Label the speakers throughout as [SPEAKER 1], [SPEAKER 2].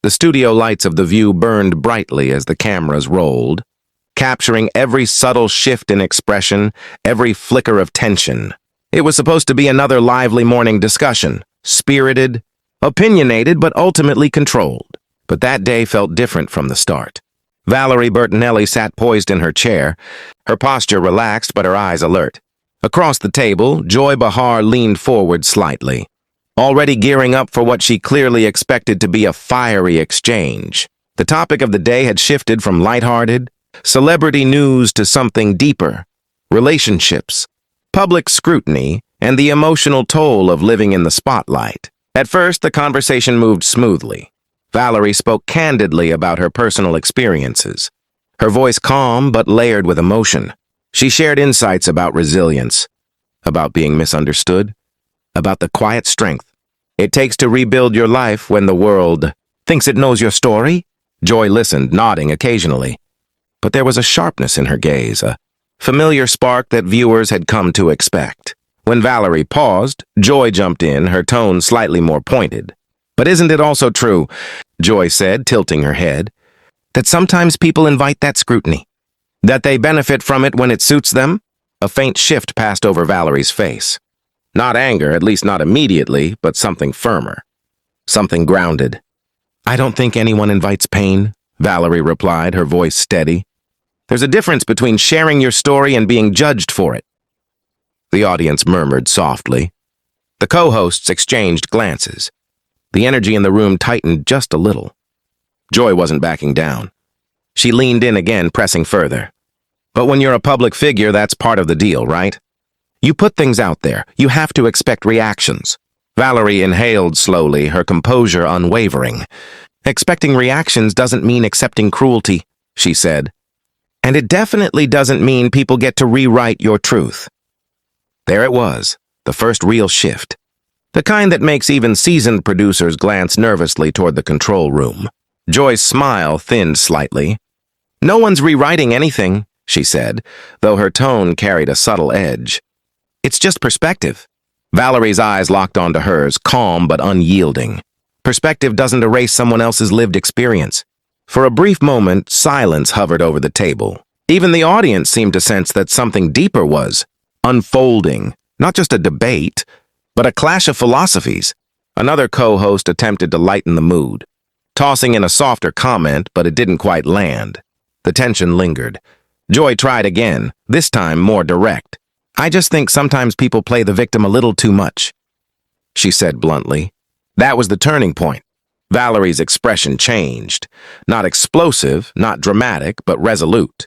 [SPEAKER 1] The studio lights of The View burned brightly as the cameras rolled, capturing every subtle shift in expression, every flicker of tension. It was supposed to be another lively morning discussion, spirited, opinionated, but ultimately controlled. But that day felt different from the start. Valerie Bertinelli sat poised in her chair, her posture relaxed but her eyes alert. Across the table, Joy Behar leaned forward slightly, already gearing up for what she clearly expected to be a fiery exchange. The topic of the day had shifted from lighthearted, celebrity news to something deeper: relationships, public scrutiny, and the emotional toll of living in the spotlight. At first, the conversation moved smoothly. Valerie spoke candidly about her personal experiences, her voice calm but layered with emotion. She shared insights about resilience, about being misunderstood, about the quiet strength it takes to rebuild your life when the world thinks it knows your story. Joy listened, nodding occasionally. But there was a sharpness in her gaze, a familiar spark that viewers had come to expect. When Valerie paused, Joy jumped in, her tone slightly more pointed. "But isn't it also true," Joy said, tilting her head, "that sometimes people invite that scrutiny? That they benefit from it when it suits them?" A faint shift passed over Valerie's face. Not anger, at least not immediately, but something firmer. Something grounded. "I don't think anyone invites pain," Valerie replied, her voice steady. "There's a difference between sharing your story and being judged for it." The audience murmured softly. The co-hosts exchanged glances. The energy in the room tightened just a little. Joy wasn't backing down. She leaned in again, pressing further. "But when you're a public figure, that's part of the deal, right? You put things out there. You have to expect reactions." Valerie inhaled slowly, her composure unwavering. "Expecting reactions doesn't mean accepting cruelty," she said. "And it definitely doesn't mean people get to rewrite your truth." There it was, the first real shift. The kind that makes even seasoned producers glance nervously toward the control room. Joy's smile thinned slightly. "No one's rewriting anything," she said, though her tone carried a subtle edge. "It's just perspective." Valerie's eyes locked onto hers, calm but unyielding. Perspective doesn't erase someone else's lived experience. For a brief moment, silence hovered over the table. Even the audience seemed to sense that something deeper was unfolding, not just a debate, but a clash of philosophies. Another co-host attempted to lighten the mood, tossing in a softer comment, but it didn't quite land. The tension lingered. Joy tried again, this time more direct. "I just think sometimes people play the victim a little too much," she said bluntly. That was the turning point. Valerie's expression changed. Not explosive, not dramatic, but resolute.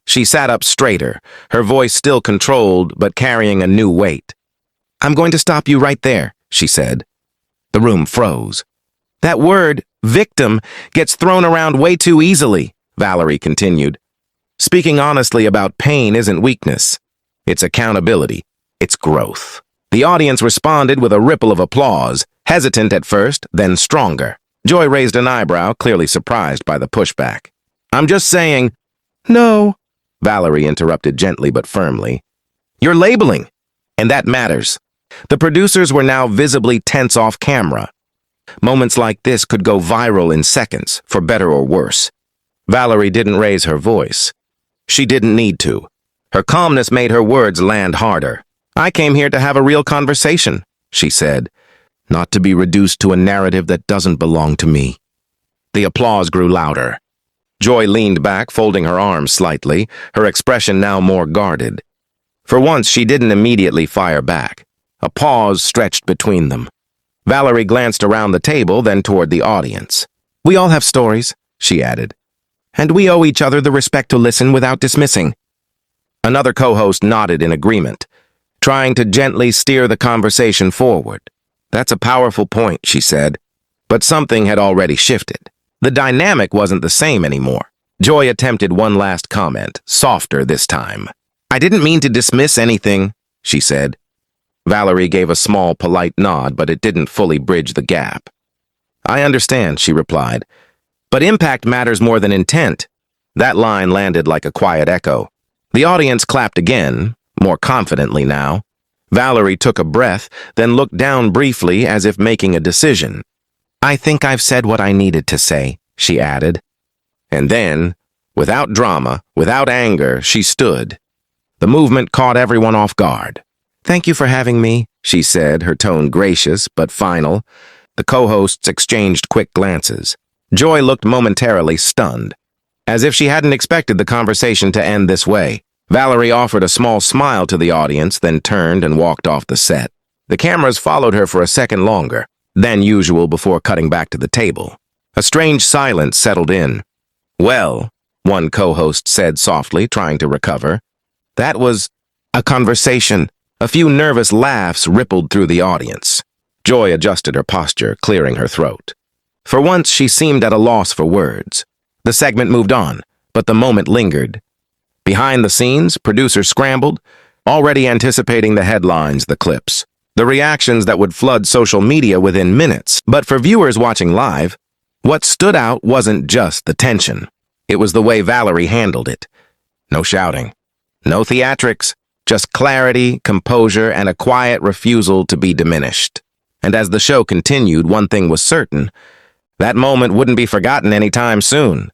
[SPEAKER 1] She sat up straighter, her voice still controlled, but carrying a new weight. "I'm going to stop you right there," she said. The room froze. "That word, victim, gets thrown around way too easily," Valerie continued. "Speaking honestly about pain isn't weakness. It's accountability. It's growth." The audience responded with a ripple of applause, hesitant at first, then stronger. Joy raised an eyebrow, clearly surprised by the pushback. "I'm just saying—" "No," Valerie interrupted gently but firmly. "You're labeling, and that matters." The producers were now visibly tense off camera. Moments like this could go viral in seconds, for better or worse. Valerie didn't raise her voice. She didn't need to. Her calmness made her words land harder. "I came here to have a real conversation," she said, "not to be reduced to a narrative that doesn't belong to me." The applause grew louder. Joy leaned back, folding her arms slightly, her expression now more guarded. For once, she didn't immediately fire back. A pause stretched between them. Valerie glanced around the table, then toward the audience. "We all have stories," she added, "and we owe each other the respect to listen without dismissing." Another co-host nodded in agreement, trying to gently steer the conversation forward. "That's a powerful point," she said. But something had already shifted. The dynamic wasn't the same anymore. Joy attempted one last comment, softer this time. "I didn't mean to dismiss anything," she said. Valerie gave a small, polite nod, but it didn't fully bridge the gap. "I understand," she replied. "But impact matters more than intent." That line landed like a quiet echo. The audience clapped again, more confidently now. Valerie took a breath, then looked down briefly as if making a decision. "I think I've said what I needed to say," she added. And then, without drama, without anger, she stood. The movement caught everyone off guard. "Thank you for having me," she said, her tone gracious but final. The co-hosts exchanged quick glances. Joy looked momentarily stunned, as if she hadn't expected the conversation to end this way. Valerie offered a small smile to the audience, then turned and walked off the set. The cameras followed her for a second longer than usual before cutting back to the table. A strange silence settled in. "Well," one co-host said softly, trying to recover, "that was a conversation." A few nervous laughs rippled through the audience. Joy adjusted her posture, clearing her throat. For once, she seemed at a loss for words. The segment moved on, but the moment lingered. Behind the scenes, producers scrambled, already anticipating the headlines, the clips, the reactions that would flood social media within minutes. But for viewers watching live, what stood out wasn't just the tension. It was the way Valerie handled it. No shouting, no theatrics, just clarity, composure, and a quiet refusal to be diminished. And as the show continued, one thing was certain: that moment wouldn't be forgotten anytime soon.